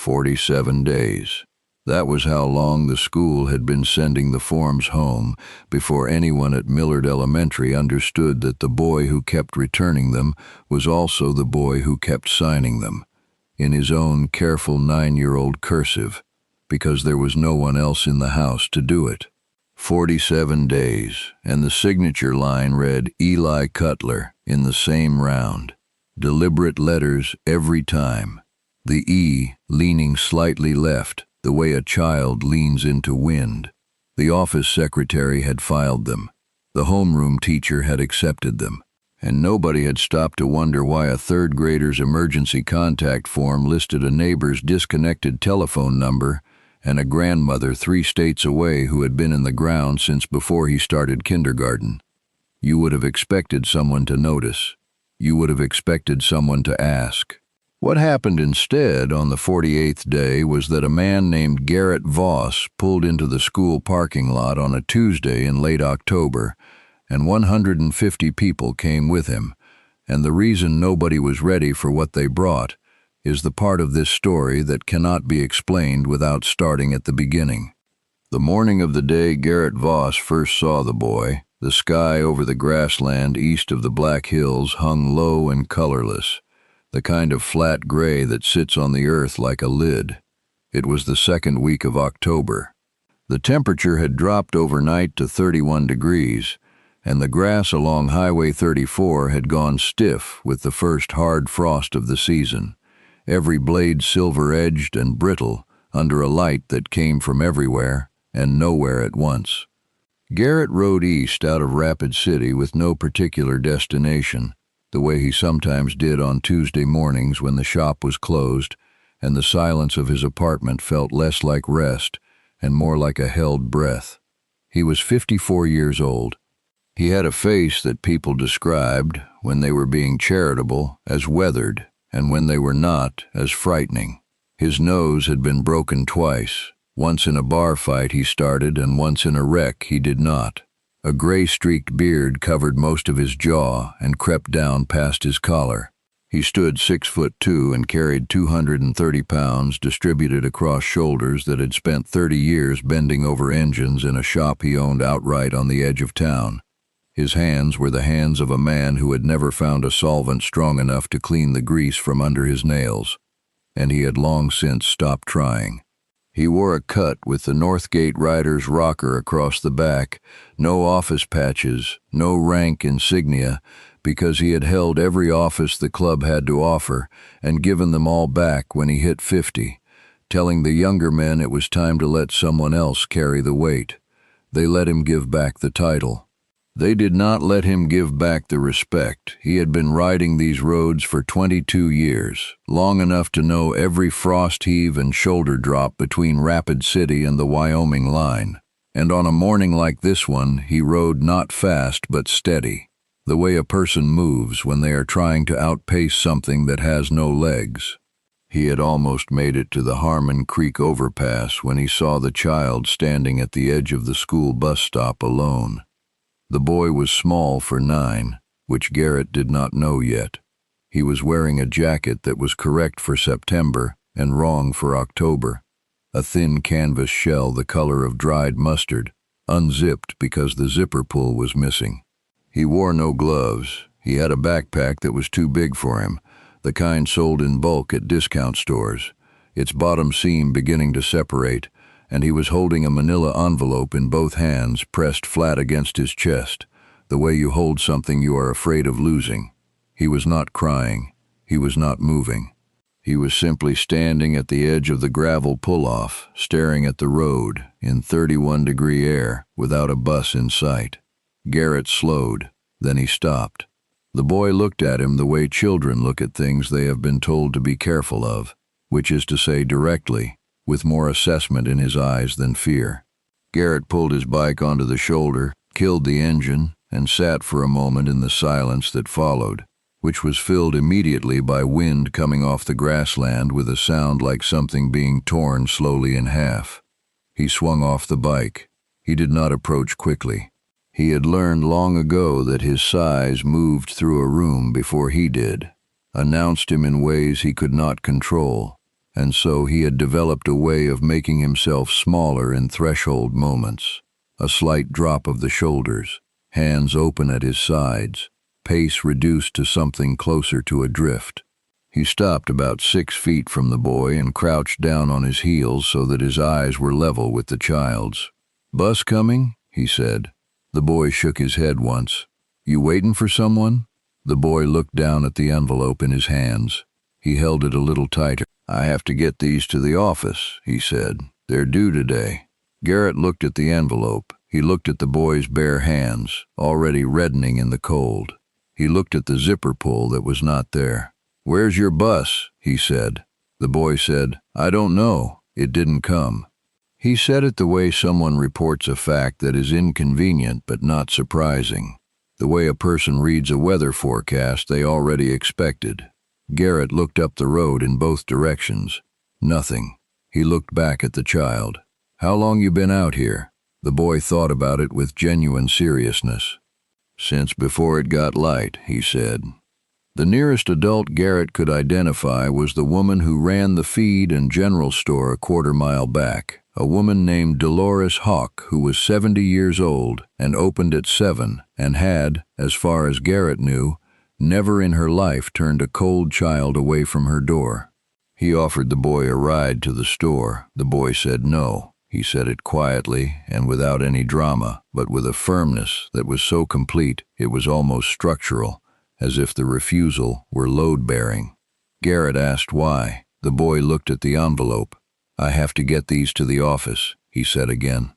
47 days. That was how long the school had been sending the forms home before anyone at Millard Elementary understood that the boy who kept returning them was also the boy who kept signing them, in his own careful 9-year-old cursive, because there was no one else in the house to do it. 47 days, and the signature line read Eli Cutler in the same round. Deliberate letters every time. The E leaning slightly left, the way a child leans into wind. The office secretary had filed them. The homeroom teacher had accepted them. And nobody had stopped to wonder why a third grader's emergency contact form listed a neighbor's disconnected telephone number and a grandmother 3 states away who had been in the ground since before he started kindergarten. You would have expected someone to notice. You would have expected someone to ask. What happened instead on the 48th day was that a man named Garrett Voss pulled into the school parking lot on a Tuesday in late October, and 150 people came with him, and the reason nobody was ready for what they brought is the part of this story that cannot be explained without starting at the beginning. The morning of the day Garrett Voss first saw the boy, the sky over the grassland east of the Black Hills hung low and colorless, the kind of flat gray that sits on the earth like a lid. It was the second week of October. The temperature had dropped overnight to 31 degrees, and the grass along Highway 34 had gone stiff with the first hard frost of the season, every blade silver-edged and brittle under a light that came from everywhere and nowhere at once. Garrett rode east out of Rapid City with no particular destination, the way he sometimes did on Tuesday mornings when the shop was closed and the silence of his apartment felt less like rest and more like a held breath. He was 54 years old. He had a face that people described, when they were being charitable, as weathered, and when they were not, as frightening. His nose had been broken twice. Once in a bar fight he started, and once in a wreck he did not. A gray-streaked beard covered most of his jaw and crept down past his collar. He stood 6'2" and carried 230 pounds distributed across shoulders that had spent 30 years bending over engines in a shop he owned outright on the edge of town. His hands were the hands of a man who had never found a solvent strong enough to clean the grease from under his nails, and he had long since stopped trying. He wore a cut with the Northgate Rider's rocker across the back, no office patches, no rank insignia, because he had held every office the club had to offer and given them all back when he hit 50, telling the younger men it was time to let someone else carry the weight. They let him give back the title. They did not let him give back the respect. He had been riding these roads for 22 years, long enough to know every frost heave and shoulder drop between Rapid City and the Wyoming line. And on a morning like this one, he rode not fast but steady, the way a person moves when they are trying to outpace something that has no legs. He had almost made it to the Harmon Creek overpass when he saw the child standing at the edge of the school bus stop alone. The boy was small for 9, which Garrett did not know yet. He was wearing a jacket that was correct for September and wrong for October, a thin canvas shell the color of dried mustard, unzipped because the zipper pull was missing. He wore no gloves. He had a backpack that was too big for him, the kind sold in bulk at discount stores, its bottom seam beginning to separate, and he was holding a manila envelope in both hands pressed flat against his chest, the way you hold something you are afraid of losing. He was not crying. He was not moving. He was simply standing at the edge of the gravel pull-off, staring at the road in 31-degree air without a bus in sight. Garrett slowed, then he stopped. The boy looked at him the way children look at things they have been told to be careful of, which is to say directly, with more assessment in his eyes than fear. Garrett pulled his bike onto the shoulder, killed the engine, and sat for a moment in the silence that followed, which was filled immediately by wind coming off the grassland with a sound like something being torn slowly in half. He swung off the bike. He did not approach quickly. He had learned long ago that his size moved through a room before he did, announced him in ways he could not control. and so he had developed a way of making himself smaller in threshold moments. A slight drop of the shoulders, hands open at his sides, pace reduced to something closer to a drift. He stopped about 6 feet from the boy and crouched down on his heels so that his eyes were level with the child's. "Bus coming?" he said. The boy shook his head once. "You waiting for someone?" The boy looked down at the envelope in his hands. He held it a little tighter. "I have to get these to the office," he said. "They're due today." Garrett looked at the envelope. He looked at the boy's bare hands, already reddening in the cold. He looked at the zipper pull that was not there. "Where's your bus?" he said. The boy said, "I don't know. It didn't come." He said it the way someone reports a fact that is inconvenient but not surprising. The way a person reads a weather forecast they already expected. Garrett looked up the road in both directions. Nothing. He looked back at the child. "How long you been out here?" The boy thought about it with genuine seriousness. "Since before it got light," he said. The nearest adult Garrett could identify was the woman who ran the feed and general store a quarter-mile back, a woman named Dolores Hawk, who was 70 years old and opened at 7 and had, as far as Garrett knew, never in her life turned a cold child away from her door. He offered the boy a ride to the store. The boy said no. He said it quietly and without any drama, but with a firmness that was so complete it was almost structural, as if the refusal were load-bearing. Garrett asked why. The boy looked at the envelope. "I have to get these to the office," he said again.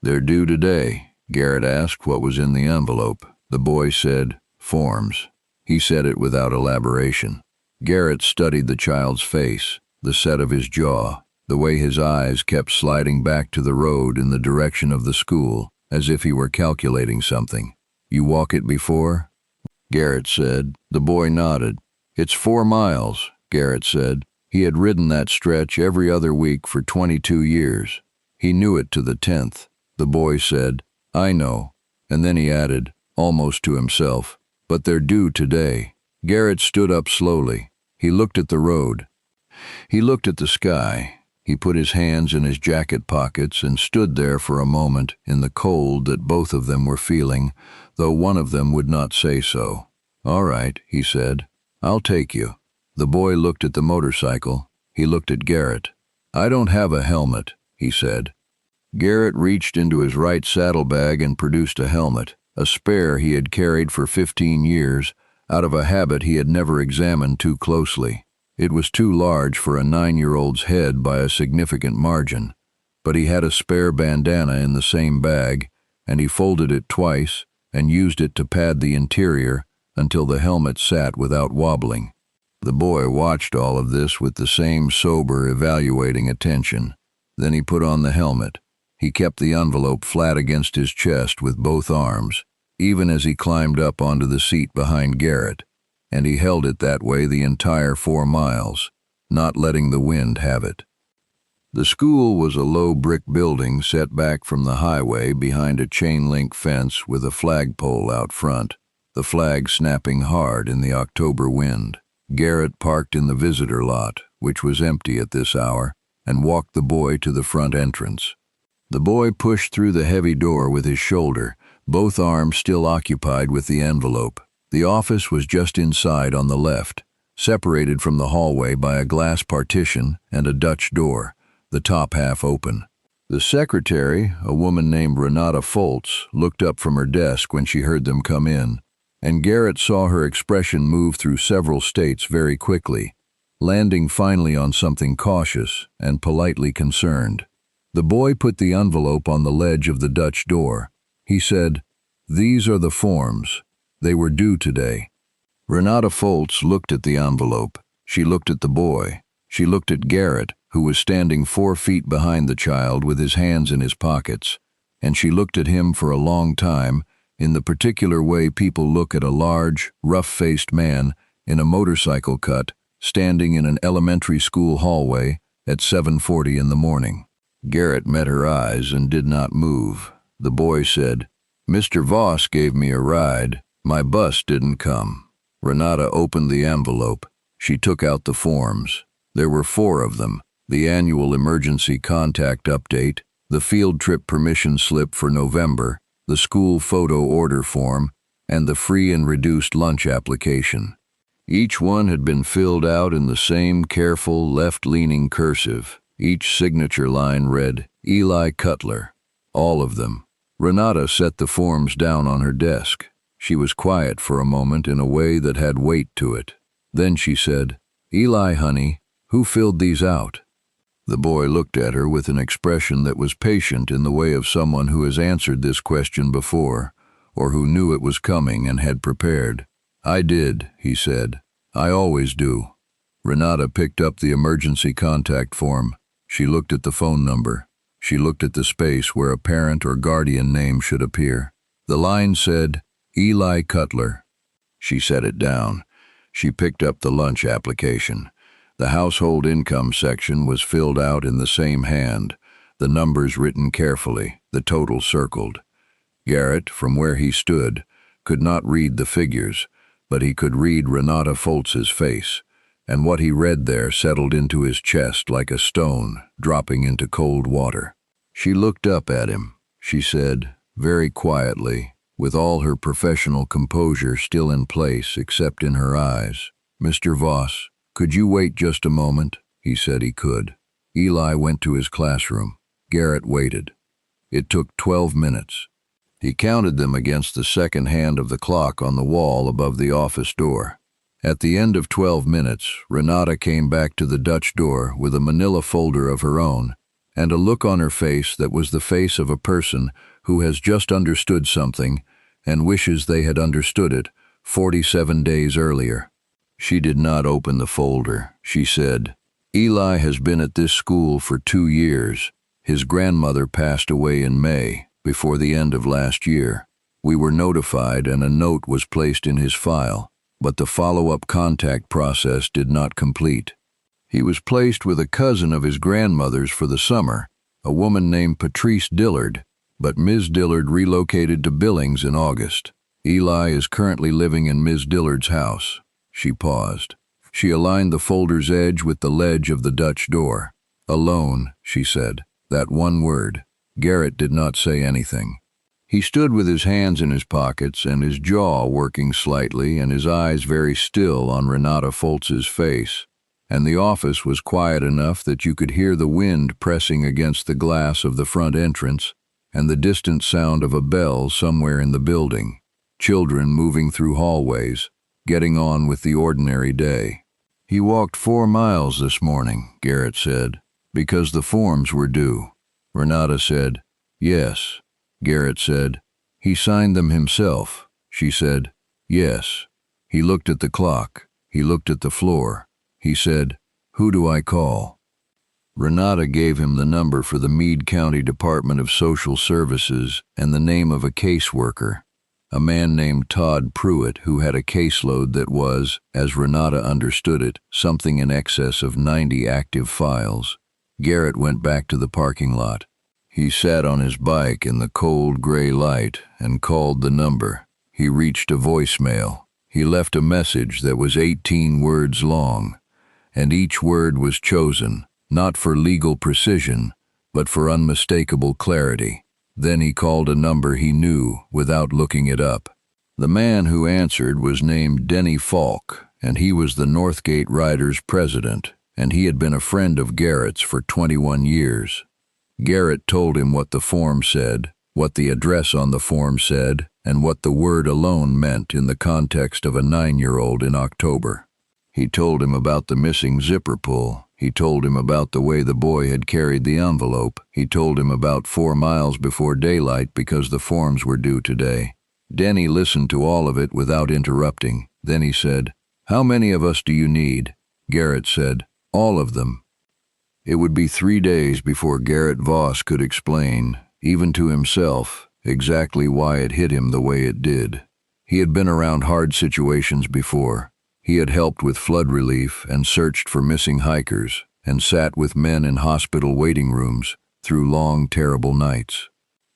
"They're due today." Garrett asked what was in the envelope. The boy said, "Forms." He said it without elaboration. Garrett studied the child's face, the set of his jaw, the way his eyes kept sliding back to the road in the direction of the school, as if he were calculating something. "You walk it before?" Garrett said. The boy nodded. "It's 4 miles, Garrett said. He had ridden that stretch every other week for 22 years. He knew it to the 10th. The boy said, "I know," and then he added, almost to himself, "But they're due today." Garrett stood up slowly. He looked at the road. He looked at the sky. He put his hands in his jacket pockets and stood there for a moment in the cold that both of them were feeling, though one of them would not say so. "All right," he said. "I'll take you." The boy looked at the motorcycle. He looked at Garrett. "I don't have a helmet," he said. Garrett reached into his right saddlebag and produced a helmet, a spare he had carried for 15 years, out of a habit he had never examined too closely. It was too large for a 9-year-old's head by a significant margin, but he had a spare bandana in the same bag, and he folded it twice and used it to pad the interior until the helmet sat without wobbling. The boy watched all of this with the same sober, evaluating attention. Then he put on the helmet. He kept the envelope flat against his chest with both arms, even as he climbed up onto the seat behind Garrett, and he held it that way the entire 4 miles, not letting the wind have it. The school was a low brick building set back from the highway behind a chain-link fence with a flagpole out front, the flag snapping hard in the October wind. Garrett parked in the visitor lot, which was empty at this hour, and walked the boy to the front entrance. The boy pushed through the heavy door with his shoulder, both arms still occupied with the envelope. The office was just inside on the left, separated from the hallway by a glass partition and a Dutch door, the top half open. The secretary, a woman named Renata Foltz, looked up from her desk when she heard them come in, and Garrett saw her expression move through several states very quickly, landing finally on something cautious and politely concerned. The boy put the envelope on the ledge of the Dutch door. He said, "These are the forms. They were due today." Renata Foltz looked at the envelope. She looked at the boy. She looked at Garrett, who was standing 4 feet behind the child with his hands in his pockets, and she looked at him for a long time in the particular way people look at a large, rough-faced man in a motorcycle cut standing in an elementary school hallway at 7:40 in the morning. Garrett met her eyes and did not move. The boy said, "Mr. Voss gave me a ride. My bus didn't come." Renata opened the envelope. She took out the forms. There were 4 of them: the annual emergency contact update, the field trip permission slip for November, the school photo order form, and the free and reduced lunch application. Each one had been filled out in the same careful, left-leaning cursive. Each signature line read, Eli Cutler. All of them. Renata set the forms down on her desk. She was quiet for a moment in a way that had weight to it. Then she said, "Eli, honey, who filled these out?" The boy looked at her with an expression that was patient in the way of someone who has answered this question before, or who knew it was coming and had prepared. "I did," he said. "I always do." Renata picked up the emergency contact form. She looked at the phone number. She looked at the space where a parent or guardian name should appear. The line said, Eli Cutler. She set it down. She picked up the lunch application. The household income section was filled out in the same hand, the numbers written carefully, the total circled. Garrett, from where he stood, could not read the figures, but he could read Renata Foltz's face, and what he read there settled into his chest like a stone dropping into cold water. She looked up at him. She said, very quietly, with all her professional composure still in place except in her eyes, "Mr. Voss, could you wait just a moment?" He said he could. Eli went to his classroom. Garrett waited. It took 12 minutes. He counted them against the second hand of the clock on the wall above the office door. At the end of 12 minutes, Renata came back to the Dutch door with a manila folder of her own and a look on her face that was the face of a person who has just understood something and wishes they had understood it 47 days earlier. She did not open the folder. She said, "Eli has been at this school for 2 years. His grandmother passed away in May, before the end of last year. We were notified and a note was placed in his file, but the follow-up contact process did not complete. He was placed with a cousin of his grandmother's for the summer, a woman named Patrice Dillard, but Ms. Dillard relocated to Billings in August. Eli is currently living in Ms. Dillard's house." She paused. She aligned the folder's edge with the ledge of the Dutch door. "Alone," she said. That one word. Garrett did not say anything. He stood with his hands in his pockets and his jaw working slightly and his eyes very still on Renata Foltz's face, and the office was quiet enough that you could hear the wind pressing against the glass of the front entrance and the distant sound of a bell somewhere in the building, children moving through hallways, getting on with the ordinary day. "He walked 4 miles this morning," Garrett said, "because the forms were due." Renata said, "Yes." Garrett said, "He signed them himself." She said, "Yes." He looked at the clock. He looked at the floor. He said, "Who do I call?" Renata gave him the number for the Meade County Department of Social Services and the name of a caseworker, a man named Todd Pruitt, who had a caseload that was, as Renata understood it, something in excess of 90 active files. Garrett went back to the parking lot. He sat on his bike in the cold gray light and called the number. He reached a voicemail. He left a message that was 18 words long, and each word was chosen, not for legal precision, but for unmistakable clarity. Then he called a number he knew without looking it up. The man who answered was named Denny Falk, and he was the Northgate Riders president, and he had been a friend of Garrett's for 21 years. Garrett told him what the form said, what the address on the form said, and what the word alone meant in the context of a 9-year-old in October. He told him about the missing zipper pull. He told him about the way the boy had carried the envelope. He told him about 4 miles before daylight because the forms were due today. Denny listened to all of it without interrupting. Then he said, "How many of us do you need?" Garrett said, "All of them." It would be 3 days before Garrett Voss could explain, even to himself, exactly why it hit him the way it did. He had been around hard situations before. He had helped with flood relief and searched for missing hikers and sat with men in hospital waiting rooms through long, terrible nights.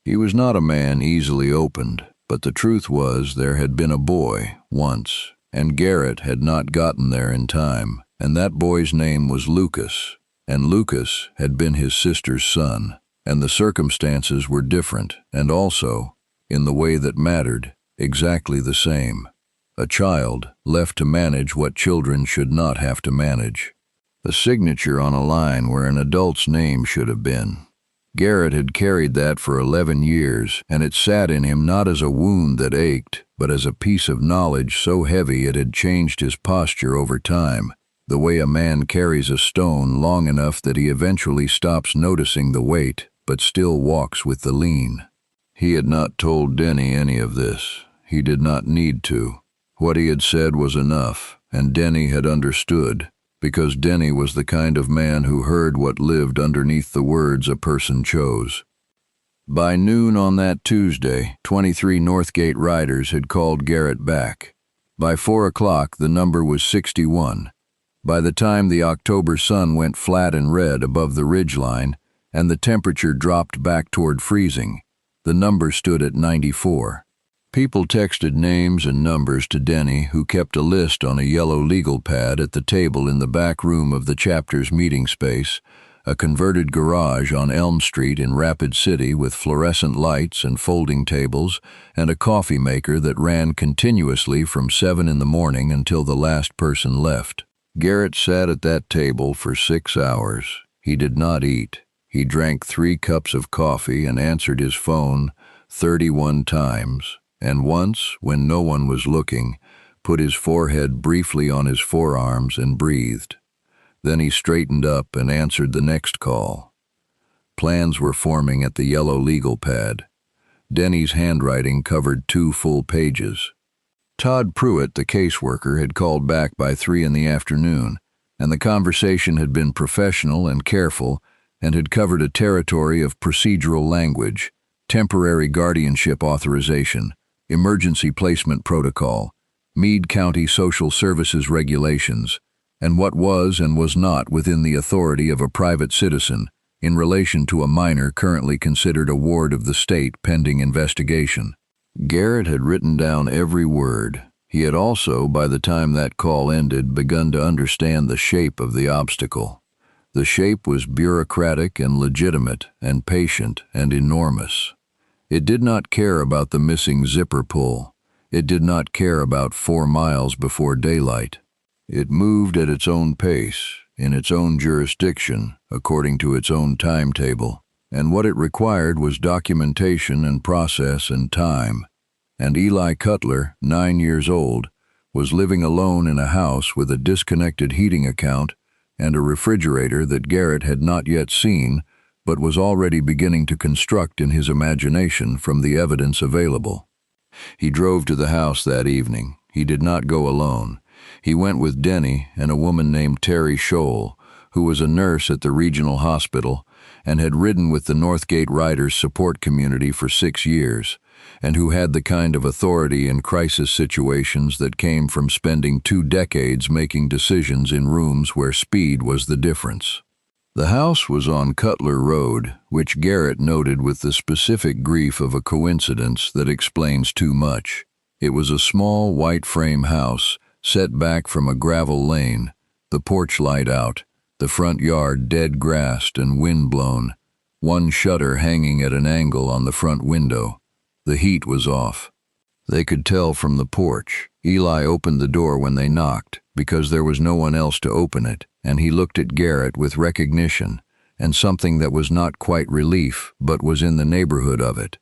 He was not a man easily opened, but the truth was there had been a boy once, and Garrett had not gotten there in time. and that boy's name was Lucas, and Lucas had been his sister's son, and the circumstances were different, and also, in the way that mattered, exactly the same. A child left to manage what children should not have to manage. A signature on a line where an adult's name should have been. Garrett had carried that for 11 years, and it sat in him not as a wound that ached, but as a piece of knowledge so heavy it had changed his posture over time, the way a man carries a stone long enough that he eventually stops noticing the weight, but still walks with the lean. He had not told Denny any of this. He did not need to. What he had said was enough, and Denny had understood, because Denny was the kind of man who heard what lived underneath the words a person chose. By noon on that Tuesday, 23 Northgate riders had called Garrett back. By 4 o'clock, the number was 61. By the time the October sun went flat and red above the ridgeline, and the temperature dropped back toward freezing, the number stood at 94. People texted names and numbers to Denny, who kept a list on a yellow legal pad at the table in the back room of the chapter's meeting space, a converted garage on Elm Street in Rapid City with fluorescent lights and folding tables, and a coffee maker that ran continuously from 7 in the morning until the last person left. Garrett sat at that table for 6 hours. He did not eat. He drank 3 cups of coffee and answered his phone 31 times. And once, when no one was looking, put his forehead briefly on his forearms and breathed. Then he straightened up and answered the next call. Plans were forming at the yellow legal pad. Denny's handwriting covered 2 full pages. Todd Pruitt, the caseworker, had called back by 3 in the afternoon, and the conversation had been professional and careful and had covered a territory of procedural language, temporary guardianship authorization, emergency placement protocol, Meade County Social Services regulations, and what was and was not within the authority of a private citizen in relation to a minor currently considered a ward of the state pending investigation. Garrett had written down every word. He had also, by the time that call ended, begun to understand the shape of the obstacle. The shape was bureaucratic and legitimate and patient and enormous. It did not care about the missing zipper pull. It did not care about 4 miles before daylight. It moved at its own pace, in its own jurisdiction, according to its own timetable, and what it required was documentation and process and time. And Eli Cutler, 9 years old, was living alone in a house with a disconnected heating account and a refrigerator that Garrett had not yet seen, but was already beginning to construct in his imagination from the evidence available. He drove to the house that evening. He did not go alone. He went with Denny and a woman named Terry Scholl, who was a nurse at the regional hospital and had ridden with the Northgate Riders support community for 6 years, and who had the kind of authority in crisis situations that came from spending 2 decades making decisions in rooms where speed was the difference. The house was on Cutler Road, which Garrett noted with the specific grief of a coincidence that explains too much. It was a small white frame house set back from a gravel lane, the porch light out, the front yard dead-grassed and wind-blown, one shutter hanging at an angle on the front window. The heat was off. They could tell from the porch. Eli opened the door when they knocked, because there was no one else to open it, and he looked at Garrett with recognition, and something that was not quite relief, but was in the neighborhood of it.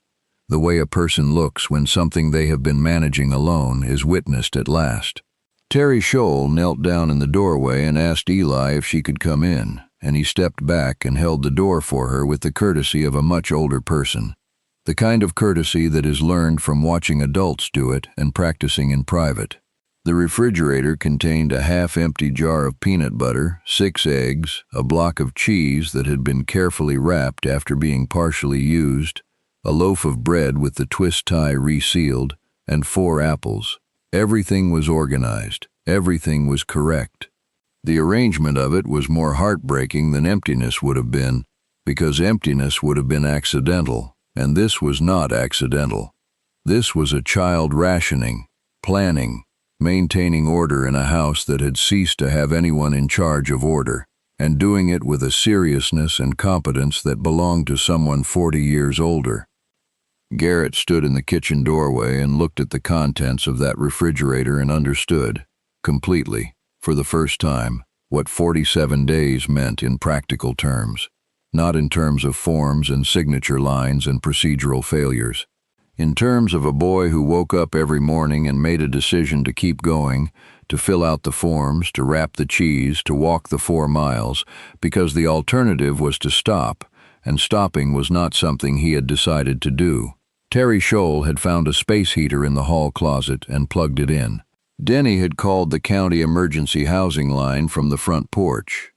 The way a person looks when something they have been managing alone is witnessed at last. Terry Scholl knelt down in the doorway and asked Eli if she could come in, and he stepped back and held the door for her with the courtesy of a much older person. The kind of courtesy that is learned from watching adults do it and practicing in private. The refrigerator contained a half-empty jar of peanut butter, 6 eggs, a block of cheese that had been carefully wrapped after being partially used, a loaf of bread with the twist tie resealed, and 4 apples. Everything was organized. Everything was correct. The arrangement of it was more heartbreaking than emptiness would have been, because emptiness would have been accidental, and this was not accidental. This was a child rationing, planning, maintaining order in a house that had ceased to have anyone in charge of order, and doing it with a seriousness and competence that belonged to someone 40 years older. Garrett stood in the kitchen doorway and looked at the contents of that refrigerator and understood, completely, for the first time, what 47 days meant in practical terms, not in terms of forms and signature lines and procedural failures. In terms of a boy who woke up every morning and made a decision to keep going, to fill out the forms, to wrap the cheese, to walk the 4 miles, because the alternative was to stop, and stopping was not something he had decided to do. Terry Scholl had found a space heater in the hall closet and plugged it in. Denny had called the county emergency housing line from the front porch.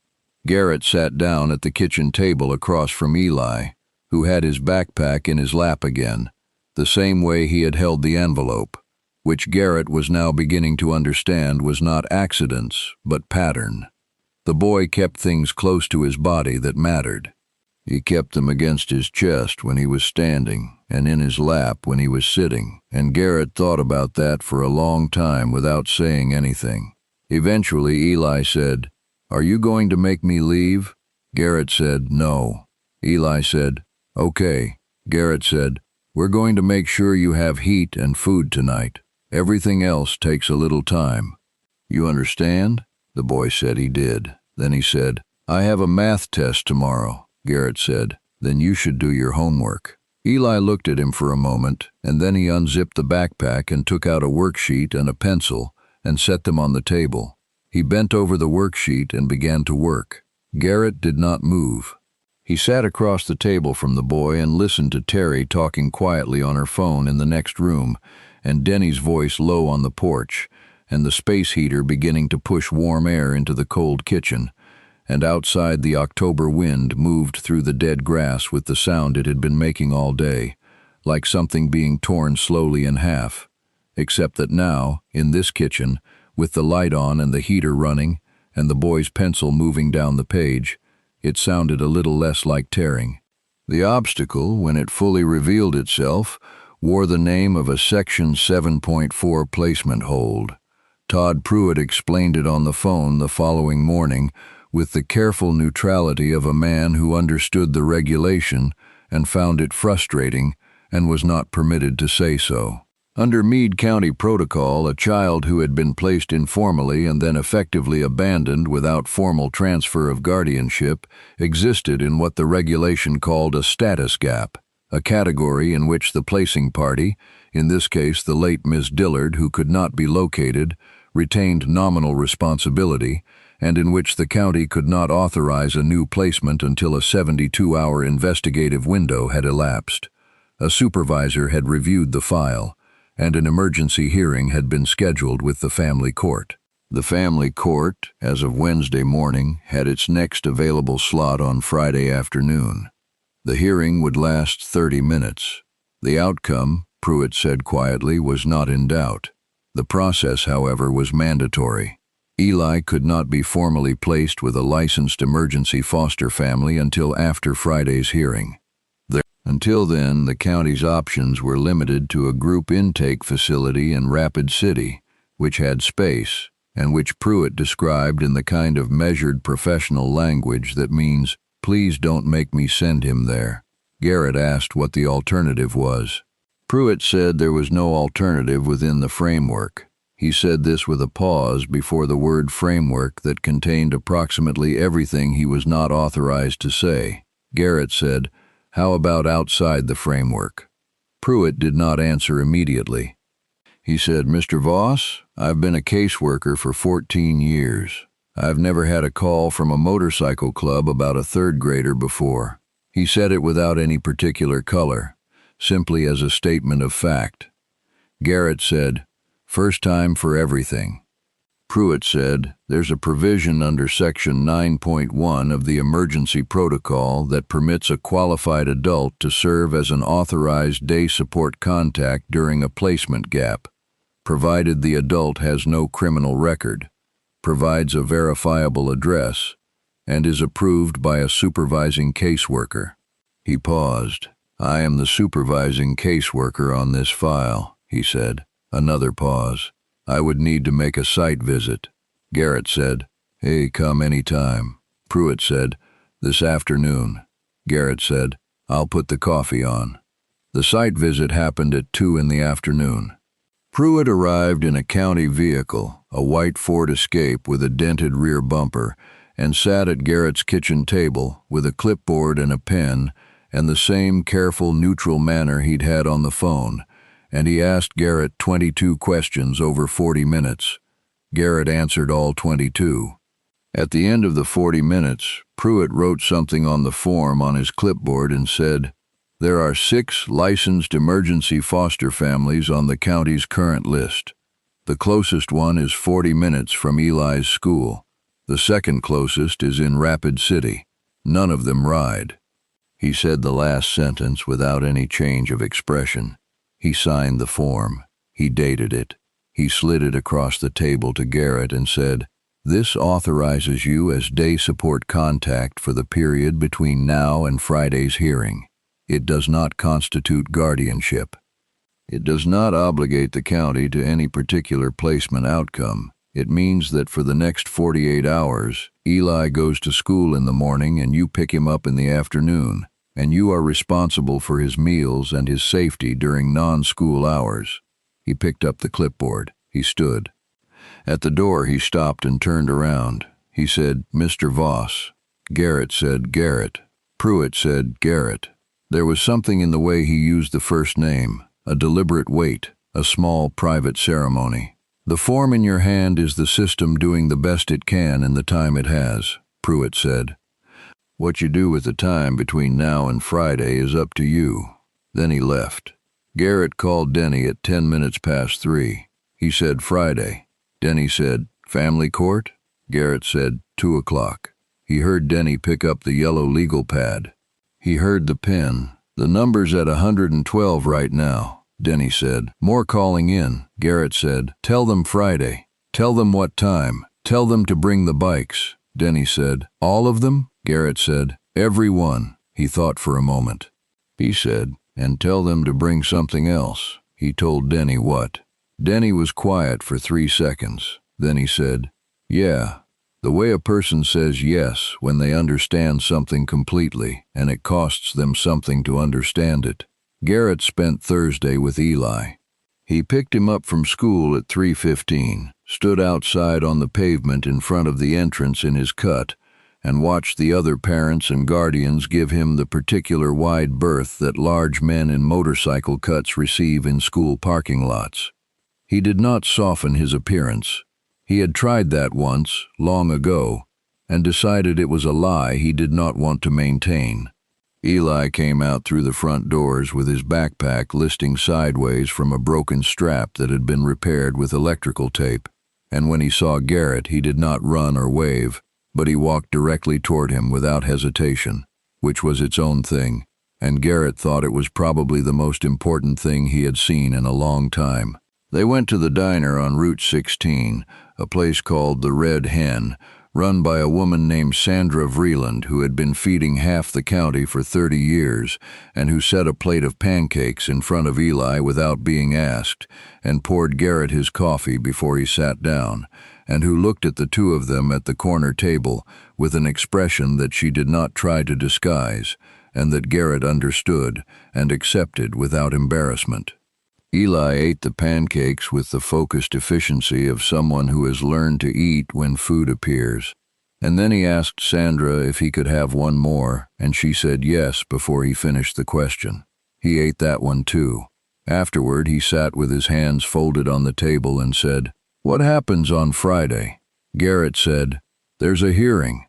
Garrett sat down at the kitchen table across from Eli, who had his backpack in his lap again, the same way he had held the envelope, which Garrett was now beginning to understand was not accidents, but pattern. The boy kept things close to his body that mattered. He kept them against his chest when he was standing and in his lap when he was sitting, and Garrett thought about that for a long time without saying anything. Eventually, Eli said, "Are you going to make me leave?" Garrett said, "No." Eli said, "Okay." Garrett said, "We're going to make sure you have heat and food tonight. Everything else takes a little time. You understand?" The boy said he did. Then he said, "I have a math test tomorrow." Garrett said, "Then you should do your homework." Eli looked at him for a moment, and then he unzipped the backpack and took out a worksheet and a pencil and set them on the table. He bent over the worksheet and began to work. Garrett did not move. He sat across the table from the boy and listened to Terry talking quietly on her phone in the next room, and Denny's voice low on the porch, and the space heater beginning to push warm air into the cold kitchen, and outside the October wind moved through the dead grass with the sound it had been making all day, like something being torn slowly in half, except that now, in this kitchen, with the light on and the heater running, and the boy's pencil moving down the page, it sounded a little less like tearing. The obstacle, when it fully revealed itself, wore the name of a Section 7.4 placement hold. Todd Pruitt explained it on the phone the following morning with the careful neutrality of a man who understood the regulation and found it frustrating and was not permitted to say so. Under Meade County protocol, a child who had been placed informally and then effectively abandoned without formal transfer of guardianship existed in what the regulation called a status gap, a category in which the placing party, in this case the late Miss Dillard, who could not be located, retained nominal responsibility, and in which the county could not authorize a new placement until a 72-hour investigative window had elapsed. A supervisor had reviewed the file, and an emergency hearing had been scheduled with the family court. The family court, as of Wednesday morning, had its next available slot on Friday afternoon. The hearing would last 30 minutes. The outcome, Pruitt said quietly, was not in doubt. The process, however, was mandatory. Eli could not be formally placed with a licensed emergency foster family until after Friday's hearing. Until then, the county's options were limited to a group intake facility in Rapid City, which had space, and which Pruitt described in the kind of measured professional language that means, "Please don't make me send him there." Garrett asked what the alternative was. Pruitt said there was no alternative within the framework. He said this with a pause before the word framework that contained approximately everything he was not authorized to say. Garrett said, "How about outside the framework?" Pruitt did not answer immediately. He said, "Mr. Voss, I've been a caseworker for 14 years. I've never had a call from a motorcycle club about a third grader before." He said it without any particular color, simply as a statement of fact. Garrett said, "First time for everything." Pruitt said, "There's a provision under Section 9.1 of the Emergency Protocol that permits a qualified adult to serve as an authorized day support contact during a placement gap, provided the adult has no criminal record, provides a verifiable address, and is approved by a supervising caseworker." He paused. "I am the supervising caseworker on this file," he said. Another pause. I would need to make a site visit. Garrett said, Hey, come any time. Pruitt said, This afternoon. Garrett said, I'll put the coffee on. The site visit happened at 2 in the afternoon. Pruitt arrived in a county vehicle, a white Ford Escape with a dented rear bumper, and sat at Garrett's kitchen table with a clipboard and a pen and the same careful, neutral manner he'd had on the phone, and he asked Garrett 22 questions over 40 minutes. Garrett answered all 22. At the end of the 40 minutes, Pruitt wrote something on the form on his clipboard and said, There are 6 licensed emergency foster families on the county's current list. The closest one is 40 minutes from Eli's school. The second closest is in Rapid City. None of them ride. He said the last sentence without any change of expression. He signed the form. He dated it. He slid it across the table to Garrett and said, This authorizes you as day support contact for the period between now and Friday's hearing. It does not constitute guardianship. It does not obligate the county to any particular placement outcome. It means that for the next 48 hours, Eli goes to school in the morning and you pick him up in the afternoon, and you are responsible for his meals and his safety during non-school hours. He picked up the clipboard. He stood. At the door he stopped and turned around. He said, Mr. Voss. Garrett said, Garrett. Pruitt said, Garrett. There was something in the way he used the first name, a deliberate wait, a small private ceremony. The form in your hand is the system doing the best it can in the time it has, Pruitt said. What you do with the time between now and Friday is up to you. Then he left. Garrett called Denny at 10 minutes past 3. He said Friday. Denny said, Family court? Garrett said, 2 o'clock. He heard Denny pick up the yellow legal pad. He heard the pen. The number's at 112 right now, Denny said. More calling in. Garrett said, Tell them Friday. Tell them what time. Tell them to bring the bikes. Denny said, All of them? Garrett said, Every one. He thought for a moment. He said, And tell them to bring something else. He told Denny what. Denny was quiet for 3 seconds. Then he said, Yeah. The way a person says yes when they understand something completely, and it costs them something to understand it. Garrett spent Thursday with Eli. He picked him up from school at 3:15, stood outside on the pavement in front of the entrance in his cut, and watched the other parents and guardians give him the particular wide berth that large men in motorcycle cuts receive in school parking lots. He did not soften his appearance. He had tried that once, long ago, and decided it was a lie he did not want to maintain. Eli came out through the front doors with his backpack listing sideways from a broken strap that had been repaired with electrical tape, and when he saw Garrett he did not run or wave, but he walked directly toward him without hesitation, which was its own thing, and Garrett thought it was probably the most important thing he had seen in a long time. They went to the diner on Route 16, a place called the Red Hen, run by a woman named Sandra Vreeland, who had been feeding half the county for 30 years, and who set a plate of pancakes in front of Eli without being asked, and poured Garrett his coffee before he sat down, and who looked at the two of them at the corner table with an expression that she did not try to disguise, and that Garrett understood and accepted without embarrassment. Eli ate the pancakes with the focused efficiency of someone who has learned to eat when food appears. And then he asked Sandra if he could have one more, and she said yes before he finished the question. He ate that one too. Afterward, he sat with his hands folded on the table and said, "What happens on Friday?" Garrett said, "There's a hearing.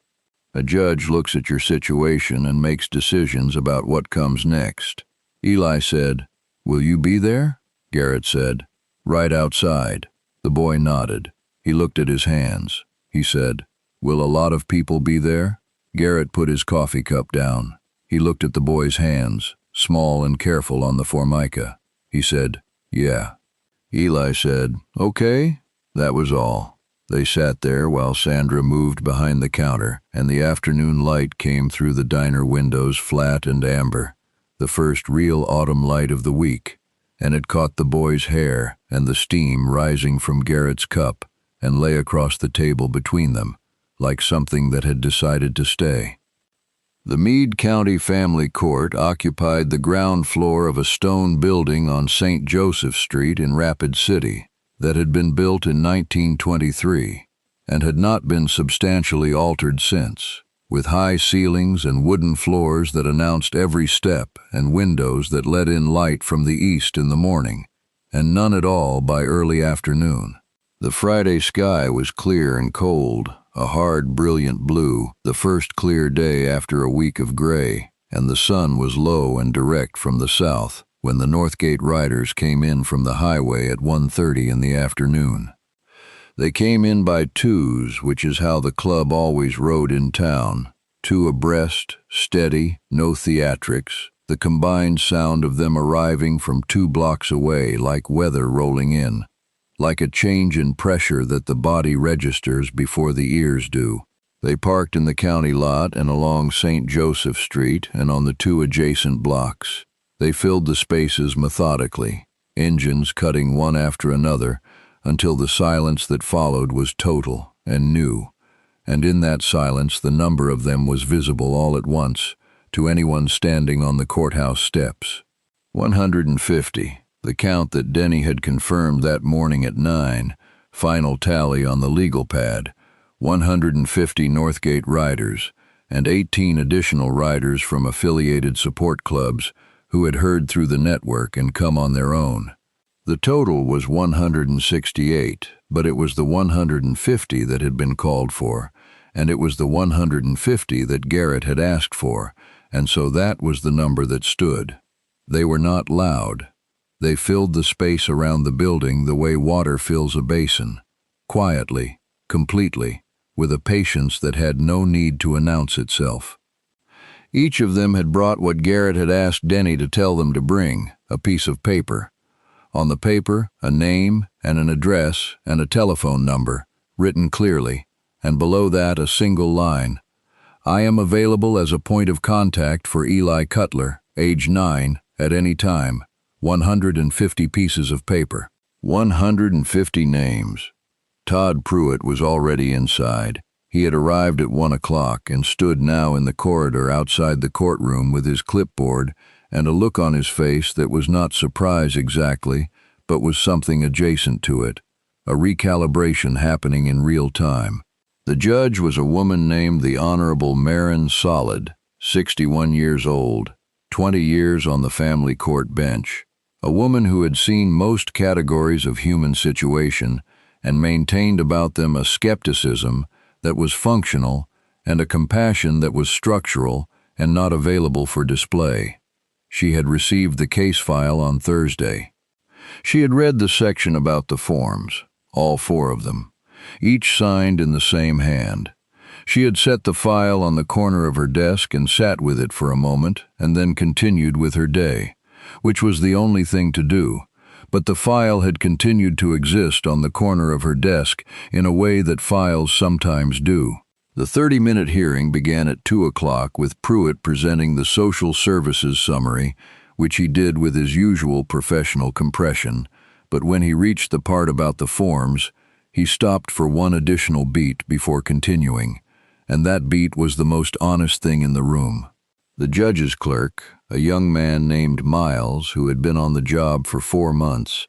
A judge looks at your situation and makes decisions about what comes next." Eli said, "Will you be there?" Garrett said, "Right outside." The boy nodded. He looked at his hands. He said, "Will a lot of people be there?" Garrett put his coffee cup down. He looked at the boy's hands, small and careful on the formica. He said, "Yeah." Eli said, "Okay." That was all. They sat there while Sandra moved behind the counter, and the afternoon light came through the diner windows flat and amber, the first real autumn light of the week. and it caught the boy's hair and the steam rising from Garrett's cup and lay across the table between them, like something that had decided to stay. The Meade County Family Court occupied the ground floor of a stone building on St. Joseph Street in Rapid City that had been built in 1923 and had not been substantially altered since, with high ceilings and wooden floors that announced every step and windows that let in light from the east in the morning, and none at all by early afternoon. The Friday sky was clear and cold, a hard, brilliant blue, the first clear day after a week of gray, and the sun was low and direct from the south when the Northgate riders came in from the highway at 1:30 in the afternoon. They came in by twos, which is how the club always rode in town, two abreast, steady, no theatrics, the combined sound of them arriving from 2 blocks away like weather rolling in, like a change in pressure that the body registers before the ears do. They parked in the county lot and along St. Joseph Street and on the 2 adjacent blocks. They filled the spaces methodically, engines cutting one after another, until the silence that followed was total and new, and in that silence the number of them was visible all at once to anyone standing on the courthouse steps. 150. The count that Denny had confirmed that morning at 9, final tally on the legal pad, 150 Northgate riders, and 18 additional riders from affiliated support clubs who had heard through the network and come on their own. The total was 168, but it was the 150 that had been called for, and it was the 150 that Garrett had asked for, and so that was the number that stood. They were not loud. They filled the space around the building the way water fills a basin, quietly, completely, with a patience that had no need to announce itself. Each of them had brought what Garrett had asked Denny to tell them to bring, a piece of paper. On the paper, a name and an address and a telephone number, written clearly, and below that a single line. I am available as a point of contact for Eli Cutler, age 9, at any time. 150 pieces of paper. 150 names. Todd Pruitt was already inside. He had arrived at 1 o'clock and stood now in the corridor outside the courtroom with his clipboard and a look on his face that was not surprise exactly, but was something adjacent to it, a recalibration happening in real time. The judge was a woman named the Honorable Marin Solid, 61 years old, 20 years on the family court bench, a woman who had seen most categories of human situation and maintained about them a skepticism that was functional and a compassion that was structural and not available for display. She had received the case file on Thursday. She had read the section about the forms, all 4 of them, each signed in the same hand. She had set the file on the corner of her desk and sat with it for a moment and then continued with her day, which was the only thing to do, but the file had continued to exist on the corner of her desk in a way that files sometimes do. The 30-minute hearing began at 2 o'clock with Pruitt presenting the social services summary, which he did with his usual professional compression, but when he reached the part about the forms, he stopped for one additional beat before continuing, and that beat was the most honest thing in the room. The judge's clerk, a young man named Miles, who had been on the job for 4 months,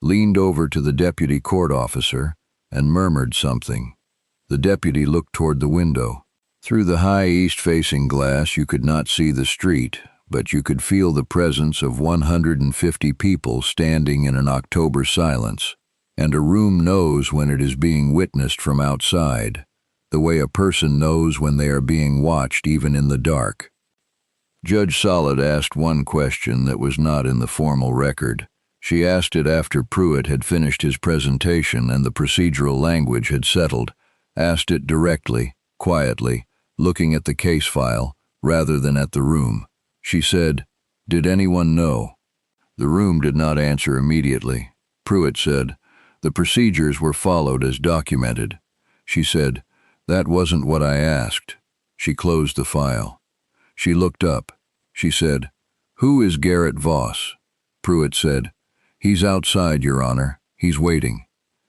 leaned over to the deputy court officer and murmured something. The deputy looked toward the window. Through the high east-facing glass you could not see the street, but you could feel the presence of 150 people standing in an October silence, and a room knows when it is being witnessed from outside, the way a person knows when they are being watched even in the dark. Judge Solid asked one question that was not in the formal record. She asked it after Pruitt had finished his presentation and the procedural language had settled, asked it directly, quietly, looking at the case file rather than at the room. She said, "Did anyone know?" The room did not answer immediately. Pruitt said, "The procedures were followed as documented." She said, "That wasn't what I asked." She closed the file. She looked up. She said, "Who is Garrett Voss?" Pruitt said, "He's outside, Your Honor. He's waiting,"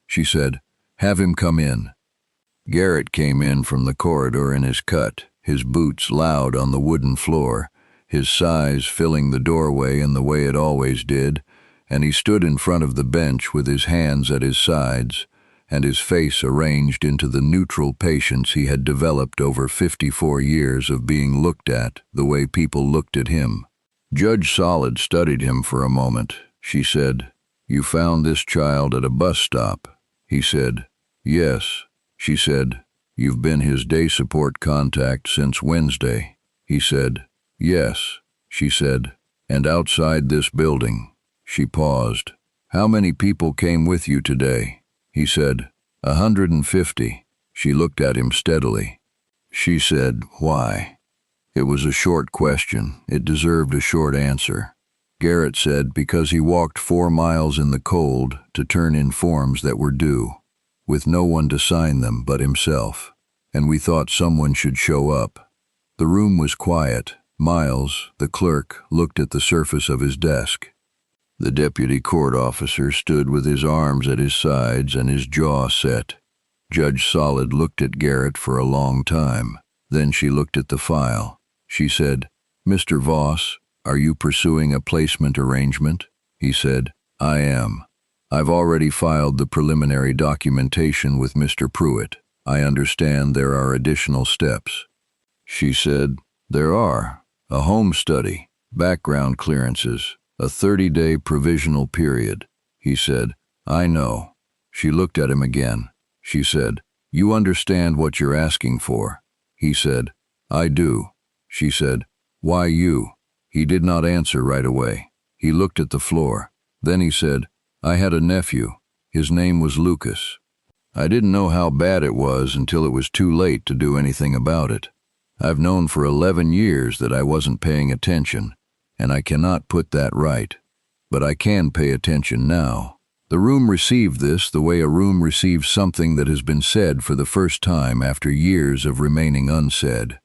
she said. "Have him come in." Garrett came in from the corridor in his cut, his boots loud on the wooden floor, his sighs filling the doorway in the way it always did, and he stood in front of the bench with his hands at his sides and his face arranged into the neutral patience he had developed over 54 years of being looked at the way people looked at him. Judge Solid studied him for a moment. She said, "You found this child at a bus stop?" He said, "Yes." She said, "You've been his day support contact since Wednesday?" He said, "Yes." She said, "And outside this building?" She paused. "How many people came with you today?" He said, 150. She looked at him steadily. She said, "Why?" It was a short question. It deserved a short answer. Garrett said because he walked 4 miles in the cold to turn in forms that were due, with no one to sign them but himself, and we thought someone should show up. The room was quiet. Miles, the clerk, looked at the surface of his desk. The deputy court officer stood with his arms at his sides and his jaw set. Judge Solid looked at Garrett for a long time. Then she looked at the file. She said, "Mr. Voss, are you pursuing a placement arrangement?" He said, "I am. I've already filed the preliminary documentation with Mr. Pruitt. I understand there are additional steps." She said, "There are. A home study, background clearances, a 30-day provisional period." He said, "I know." She looked at him again. She said, "You understand what you're asking for?" He said, "I do." She said, "Why you?" He did not answer right away. He looked at the floor. Then he said, "I had a nephew. His name was Lucas. I didn't know how bad it was until it was too late to do anything about it. I've known for 11 years that I wasn't paying attention, and I cannot put that right. But I can pay attention now." The room received this the way a room receives something that has been said for the first time after years of remaining unsaid.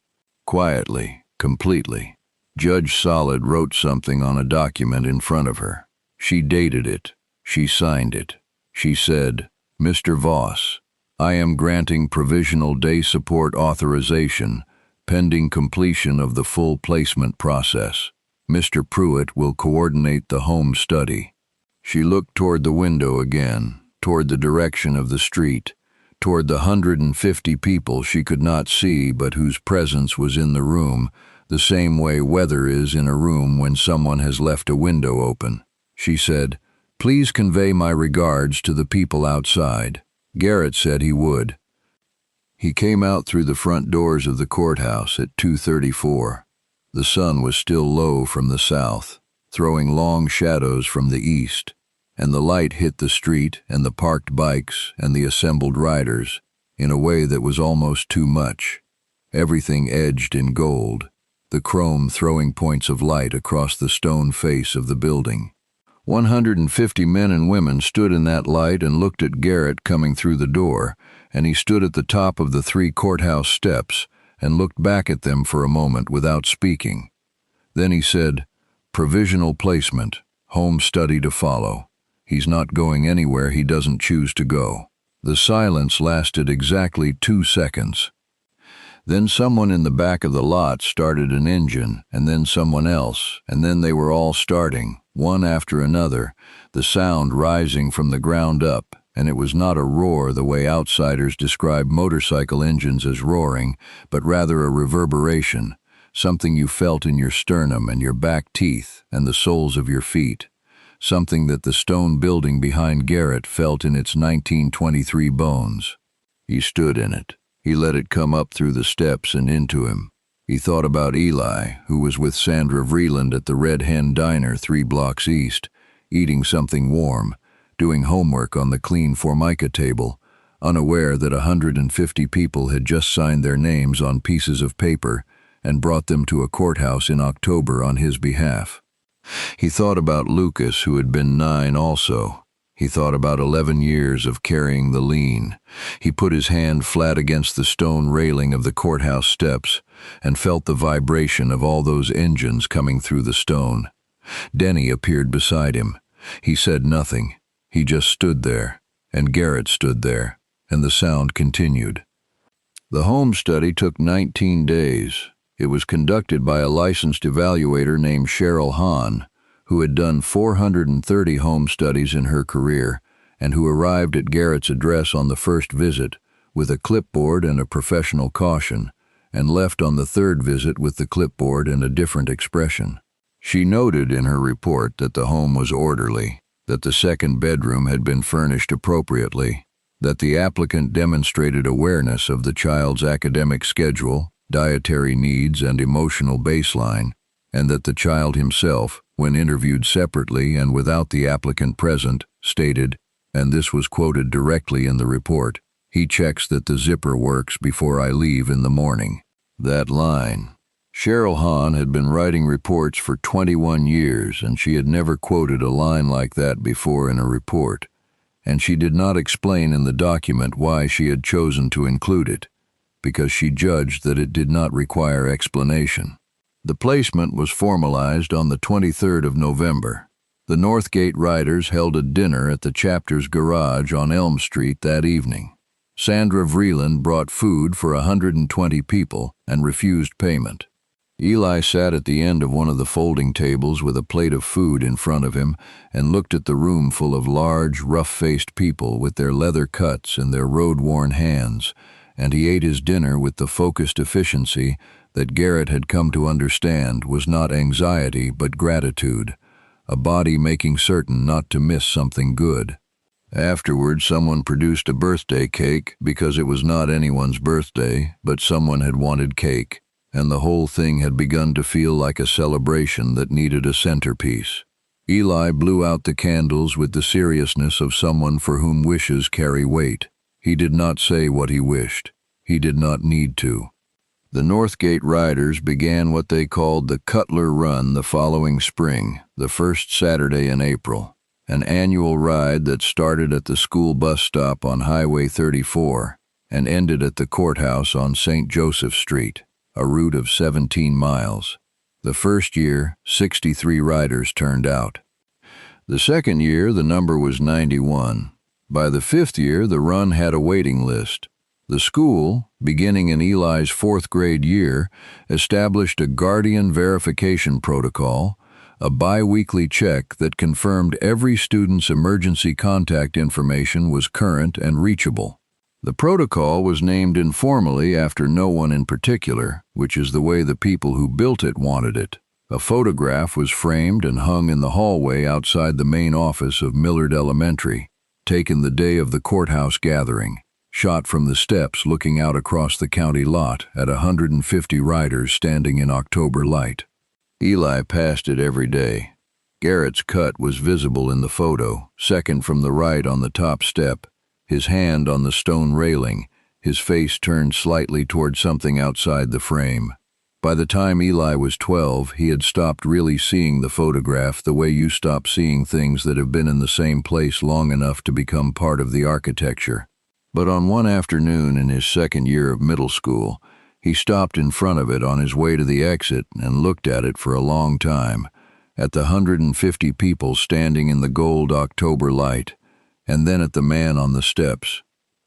Quietly, completely, Judge Solid wrote something on a document in front of her. She dated it. She signed it. She said, "Mr. Voss, I am granting provisional day support authorization pending completion of the full placement process. Mr. Pruitt will coordinate the home study." She looked toward the window again, toward the direction of the street, toward the 150 people she could not see but whose presence was in the room, the same way weather is in a room when someone has left a window open. She said, "Please convey my regards to the people outside." Garrett said he would. He came out through the front doors of the courthouse at 2:34. The sun was still low from the south, throwing long shadows from the east, and the light hit the street and the parked bikes and the assembled riders in a way that was almost too much. Everything edged in gold, the chrome throwing points of light across the stone face of the building. 150 men and women stood in that light and looked at Garrett coming through the door, and he stood at the top of the 3 courthouse steps and looked back at them for a moment without speaking. Then he said, "Provisional placement, home study to follow. He's not going anywhere he doesn't choose to go." The silence lasted exactly 2 seconds. Then someone in the back of the lot started an engine, and then someone else, and then they were all starting, one after another, the sound rising from the ground up, and it was not a roar the way outsiders describe motorcycle engines as roaring, but rather a reverberation, something you felt in your sternum and your back teeth and the soles of your feet, something that the stone building behind Garrett felt in its 1923 bones. He stood in it. He let it come up through the steps and into him. He thought about Eli, who was with Sandra Vreeland at the Red Hen Diner 3 blocks east, eating something warm, doing homework on the clean Formica table, unaware that 150 people had just signed their names on pieces of paper and brought them to a courthouse in October on his behalf. He thought about Lucas, who had been 9 also. He thought about 11 years of carrying the lean. He put his hand flat against the stone railing of the courthouse steps and felt the vibration of all those engines coming through the stone. Denny appeared beside him. He said nothing. He just stood there, and Garrett stood there, and the sound continued. The home study took 19 days. It was conducted by a licensed evaluator named Cheryl Hahn, who had done 430 home studies in her career, and who arrived at Garrett's address on the first visit with a clipboard and a professional caution, and left on the third visit with the clipboard and a different expression. She noted in her report that the home was orderly, that the second bedroom had been furnished appropriately, that the applicant demonstrated awareness of the child's academic schedule, dietary needs, and emotional baseline, and that the child himself, when interviewed separately and without the applicant present, stated, and this was quoted directly in the report, "He checks that the zipper works before I leave in the morning." That line. Cheryl Hahn had been writing reports for 21 years, and she had never quoted a line like that before in a report, and she did not explain in the document why she had chosen to include it, because she judged that it did not require explanation. The placement was formalized on the 23rd of November. The Northgate Riders held a dinner at the chapter's garage on Elm Street that evening. Sandra Vreeland brought food for 120 people and refused payment. Eli sat at the end of one of the folding tables with a plate of food in front of him and looked at the room full of large, rough-faced people with their leather cuts and their road-worn hands, and he ate his dinner with the focused efficiency that Garrett had come to understand was not anxiety but gratitude, a body making certain not to miss something good. Afterward, someone produced a birthday cake because it was not anyone's birthday, but someone had wanted cake, and the whole thing had begun to feel like a celebration that needed a centerpiece. Eli blew out the candles with the seriousness of someone for whom wishes carry weight. He did not say what he wished. He did not need to. The Northgate Riders began what they called the Cutler Run the following spring, the first Saturday in April, an annual ride that started at the school bus stop on Highway 34 and ended at the courthouse on St. Joseph Street, a route of 17 miles. The first year, 63 riders turned out. The second year, the number was 91. By the fifth year, the run had a waiting list. The school, beginning in Eli's fourth grade year, established a guardian verification protocol, a bi-weekly check that confirmed every student's emergency contact information was current and reachable. The protocol was named informally after no one in particular, which is the way the people who built it wanted it. A photograph was framed and hung in the hallway outside the main office of Millard Elementary, taken the day of the courthouse gathering, shot from the steps looking out across the county lot at 150 riders standing in October light. Eli passed it every day. Garrett's cut was visible in the photo, second from the right on the top step, his hand on the stone railing, his face turned slightly toward something outside the frame. By the time Eli was 12, he had stopped really seeing the photograph the way you stop seeing things that have been in the same place long enough to become part of the architecture. But on one afternoon in his second year of middle school, he stopped in front of it on his way to the exit and looked at it for a long time, at the 150 people standing in the gold October light, and then at the man on the steps.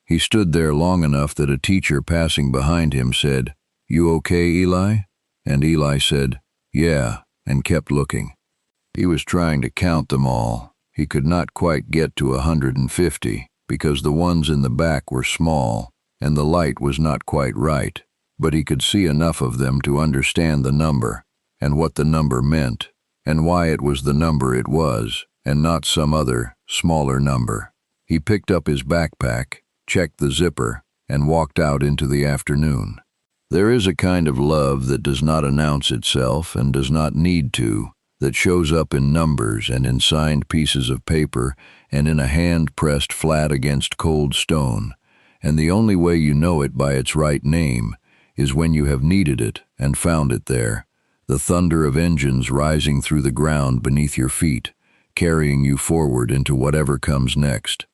He stood there long enough that a teacher passing behind him said, "You okay, Eli?" And Eli said, "Yeah," and kept looking. He was trying to count them all. He could not quite get to 150 because the ones in the back were small and the light was not quite right, but he could see enough of them to understand the number and what the number meant and why it was the number it was and not some other, smaller number. He picked up his backpack, checked the zipper, and walked out into the afternoon. There is a kind of love that does not announce itself and does not need to, that shows up in numbers and in signed pieces of paper and in a hand pressed flat against cold stone, and the only way you know it by its right name is when you have needed it and found it there, the thunder of engines rising through the ground beneath your feet, carrying you forward into whatever comes next.